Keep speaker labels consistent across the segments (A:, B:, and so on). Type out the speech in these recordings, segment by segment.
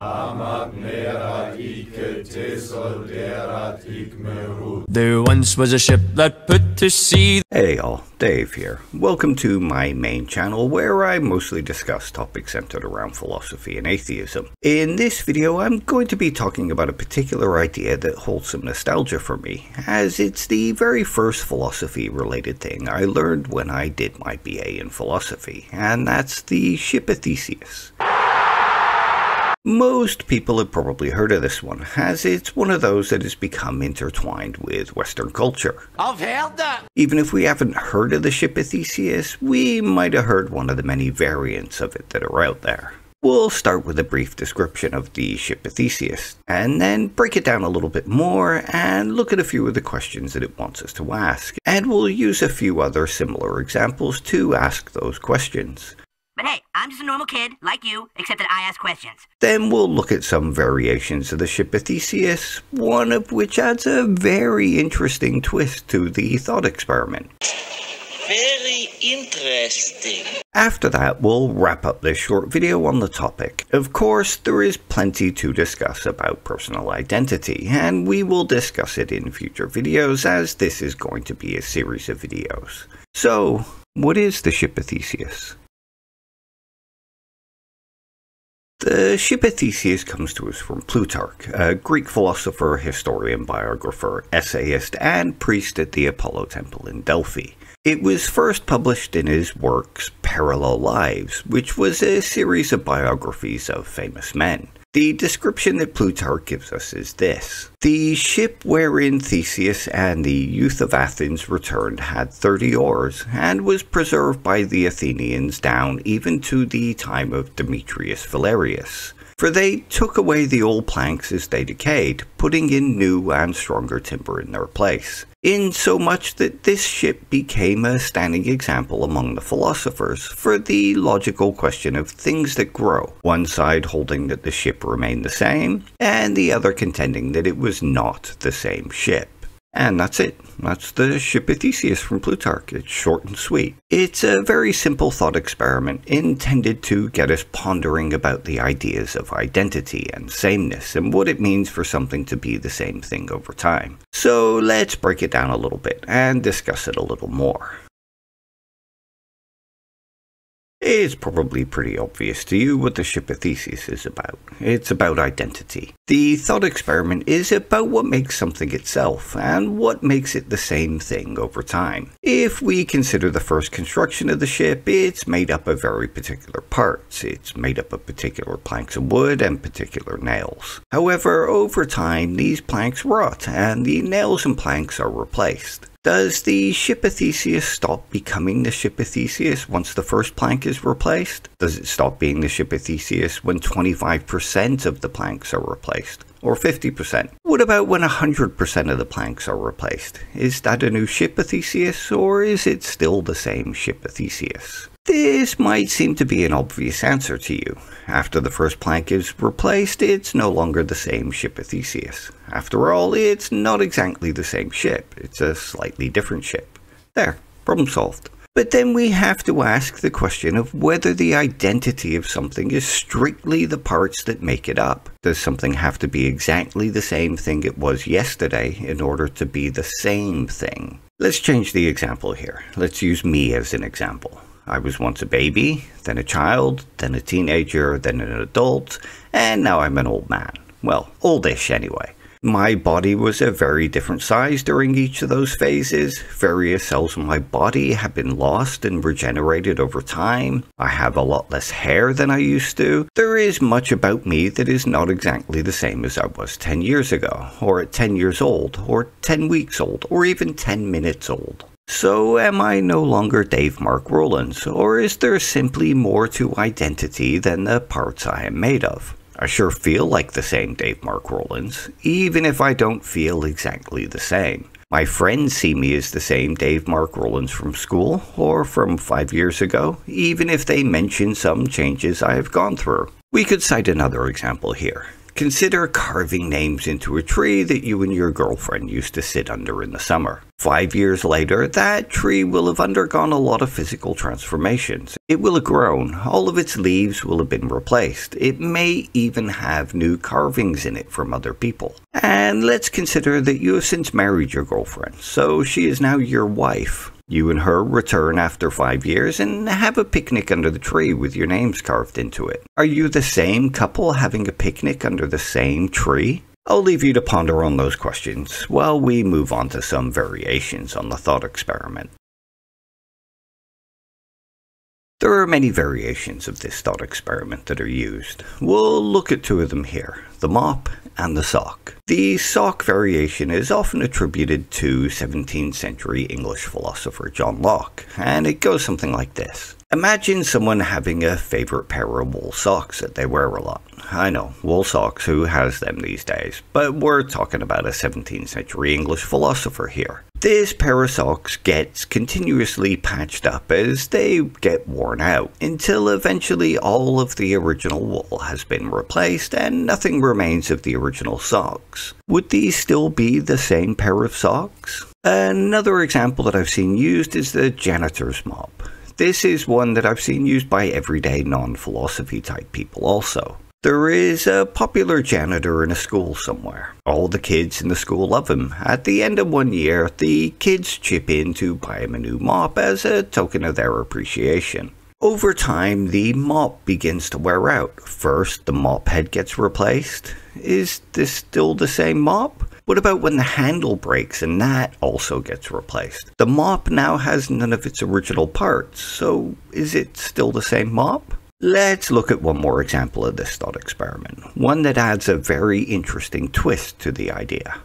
A: There once was a ship that put to sea.
B: Hey y'all, Dave here. Welcome to my main channel where I mostly discuss topics centered around philosophy and atheism. In this video I'm going to be talking about a particular idea that holds some nostalgia for me, as it's the very first philosophy related thing I learned when I did my BA in philosophy, and that's the Ship of Theseus. Most people have probably heard of this one, as it's one of those that has become intertwined with Western culture.
C: I've heard that!
B: Even if we haven't heard of the Ship of Theseus, we might have heard one of the many variants of it that are out there. We'll start with a brief description of the Ship of Theseus, and then break it down a little bit more and look at a few of the questions that it wants us to ask, and we'll use a few other similar examples to ask those questions.
D: But hey, I'm just a normal kid, like you, except that I ask questions.
B: Then we'll look at some variations of the Ship of Theseus, one of which adds a very interesting twist to the thought experiment.
C: Very interesting.
B: After that, we'll wrap up this short video on the topic. Of course, there is plenty to discuss about personal identity, and we will discuss it in future videos, as this is going to be a series of videos. So, what is the Ship of Theseus? The Ship of Theseus comes to us from Plutarch, a Greek philosopher, historian, biographer, essayist, and priest at the Apollo Temple in Delphi. It was first published in his works Parallel Lives, which was a series of biographies of famous men. The description that Plutarch gives us is this: the ship wherein Theseus and the youth of Athens returned had 30 oars, and was preserved by the Athenians down even to the time of Demetrius Valerius. For they took away the old planks as they decayed, putting in new and stronger timber in their place, insomuch that this ship became a standing example among the philosophers for the logical question of things that grow, one side holding that the ship remained the same, and the other contending that it was not the same ship. And that's it. That's the Ship of Theseus from Plutarch. It's short and sweet. It's a very simple thought experiment intended to get us pondering about the ideas of identity and sameness and what it means for something to be the same thing over time. So let's break it down a little bit and discuss it a little more. It's probably pretty obvious to you what the Ship of Theseus is about. It's about identity. The thought experiment is about what makes something itself, and what makes it the same thing over time. If we consider the first construction of the ship, it's made up of very particular parts. It's made up of particular planks of wood and particular nails. However, over time, these planks rot, and the nails and planks are replaced. Does the Ship of Theseus stop becoming the Ship of Theseus once the first plank is replaced? Does it stop being the Ship of Theseus when 25% of the planks are replaced? Or 50%? What about when 100% of the planks are replaced? Is that a new Ship of Theseus, or is it still the same Ship of Theseus? This might seem to be an obvious answer to you. After the first plank is replaced, it's no longer the same Ship of Theseus. After all, it's not exactly the same ship. It's a slightly different ship. There, problem solved. But then we have to ask the question of whether the identity of something is strictly the parts that make it up. Does something have to be exactly the same thing it was yesterday in order to be the same thing? Let's change the example here. Let's use me as an example. I was once a baby, then a child, then a teenager, then an adult, and now I'm an old man. Well, oldish anyway. My body was a very different size during each of those phases. Various cells in my body have been lost and regenerated over time. I have a lot less hair than I used to. There is much about me that is not exactly the same as I was 10 years ago, or at 10 years old, or 10 weeks old, or even 10 minutes old. So am I no longer Dave Mark Rowlands, or is there simply more to identity than the parts I am made of? I sure feel like the same Dave Mark Rowlands, even if I don't feel exactly the same. My friends see me as the same Dave Mark Rowlands from school, or from 5 years ago, even if they mention some changes I have gone through. We could cite another example here. Consider carving names into a tree that you and your girlfriend used to sit under in the summer. 5 years later, that tree will have undergone a lot of physical transformations. It will have grown, all of its leaves will have been replaced. It may even have new carvings in it from other people. And let's consider that you have since married your girlfriend, so she is now your wife. You and her return after 5 years and have a picnic under the tree with your names carved into it. Are you the same couple having a picnic under the same tree? I'll leave you to ponder on those questions while we move on to some variations on the thought experiment. There are many variations of this thought experiment that are used. We'll look at two of them here, the mop and the sock. The sock variation is often attributed to 17th century English philosopher John Locke, and it goes something like this. Imagine someone having a favorite pair of wool socks that they wear a lot. I know, wool socks, who has them these days? But we're talking about a 17th century English philosopher here. This pair of socks gets continuously patched up as they get worn out, until eventually all of the original wool has been replaced and nothing remains of the original socks. Would these still be the same pair of socks? Another example that I've seen used is the janitor's mop. This is one that I've seen used by everyday non-philosophy type people also. There is a popular janitor in a school somewhere. All the kids in the school love him. At the end of 1 year, the kids chip in to buy him a new mop as a token of their appreciation. Over time, the mop begins to wear out. First, the mop head gets replaced. Is this still the same mop? What about when the handle breaks and that also gets replaced? The mop now has none of its original parts, so is it still the same mop? Let's look at one more example of this thought experiment, one that adds a very interesting twist to the idea.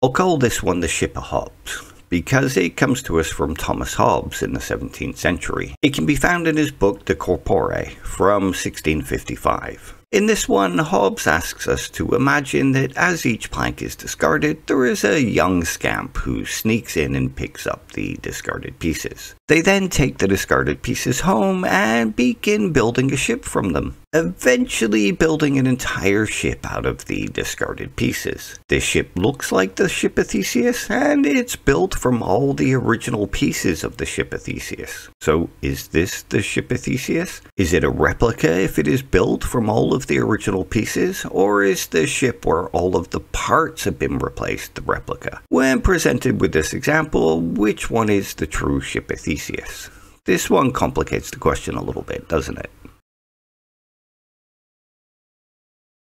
B: I'll call this one the Ship of Hobbes, because it comes to us from Thomas Hobbes in the 17th century. It can be found in his book De Corpore from 1655. In this one, Hobbes asks us to imagine that as each plank is discarded, there is a young scamp who sneaks in and picks up the discarded pieces. They then take the discarded pieces home and begin building a ship from them, eventually building an entire ship out of the discarded pieces. This ship looks like the Ship of Theseus, and it's built from all the original pieces of the Ship of Theseus. So is this the Ship of Theseus? Is it a replica if it is built from all of the original pieces, or is the ship where all of the parts have been replaced the replica? When presented with this example, which one is the true Ship of Theseus? This one complicates the question a little bit, doesn't it?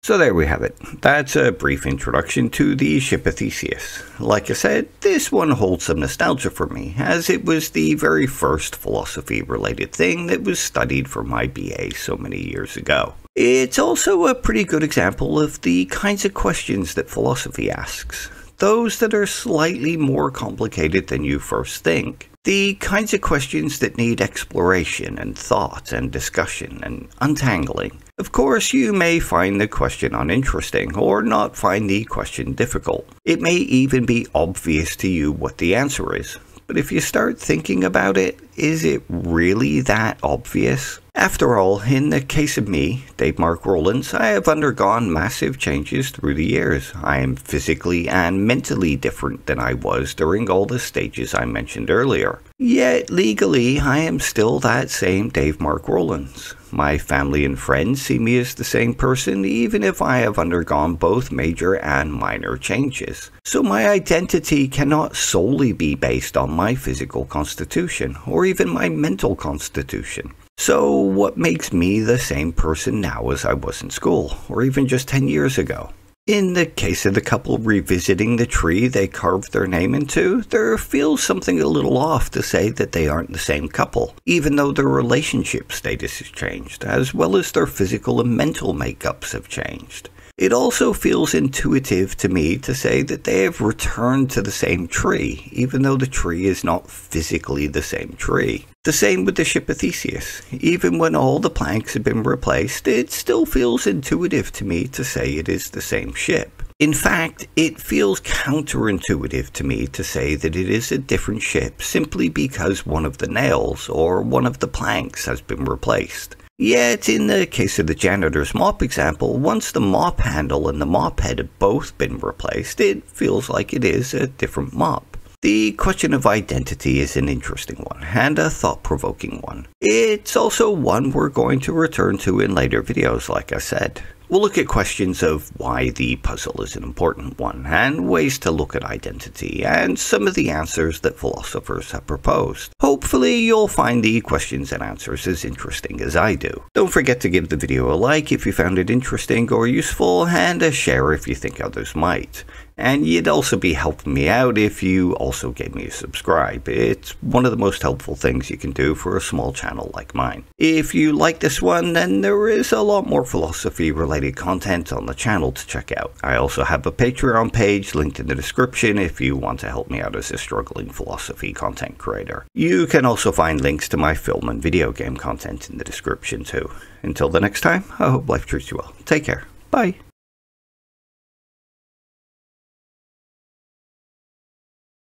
B: So there we have it. That's a brief introduction to the Ship of Theseus. Like I said, this one holds some nostalgia for me, as it was the very first philosophy-related thing that was studied for my BA so many years ago. It's also a pretty good example of the kinds of questions that philosophy asks. Those that are slightly more complicated than you first think. The kinds of questions that need exploration and thought and discussion and untangling. Of course, you may find the question uninteresting or not find the question difficult. It may even be obvious to you what the answer is. But if you start thinking about it, is it really that obvious? After all, in the case of me, Dave Mark Rowlands, I have undergone massive changes through the years. I am physically and mentally different than I was during all the stages I mentioned earlier. Yet legally, I am still that same Dave Mark Rowlands. My family and friends see me as the same person even if I have undergone both major and minor changes. So my identity cannot solely be based on my physical constitution or even my mental constitution. So what makes me the same person now as I was in school, or even just 10 years ago? In the case of the couple revisiting the tree they carved their name into, there feels something a little off to say that they aren't the same couple, even though their relationship status has changed, as well as their physical and mental makeups have changed. It also feels intuitive to me to say that they have returned to the same tree, even though the tree is not physically the same tree. The same with the Ship of Theseus. Even when all the planks have been replaced, it still feels intuitive to me to say it is the same ship. In fact, it feels counterintuitive to me to say that it is a different ship simply because one of the nails or one of the planks has been replaced. Yet, in the case of the janitor's mop example, once the mop handle and the mop head have both been replaced, it feels like it is a different mop. The question of identity is an interesting one, and a thought-provoking one. It's also one we're going to return to in later videos, like I said. We'll look at questions of why the puzzle is an important one, and ways to look at identity, and some of the answers that philosophers have proposed. Hopefully you'll find the questions and answers as interesting as I do. Don't forget to give the video a like if you found it interesting or useful, and a share if you think others might. And you'd also be helping me out if you also gave me a subscribe. It's one of the most helpful things you can do for a small channel like mine. If you like this one, then there is a lot more philosophy related content on the channel to check out. I also have a Patreon page linked in the description if you want to help me out as a struggling philosophy content creator. You can also find links to my film and video game content in the description too. Until the next time, I hope life treats you well. Take care. Bye.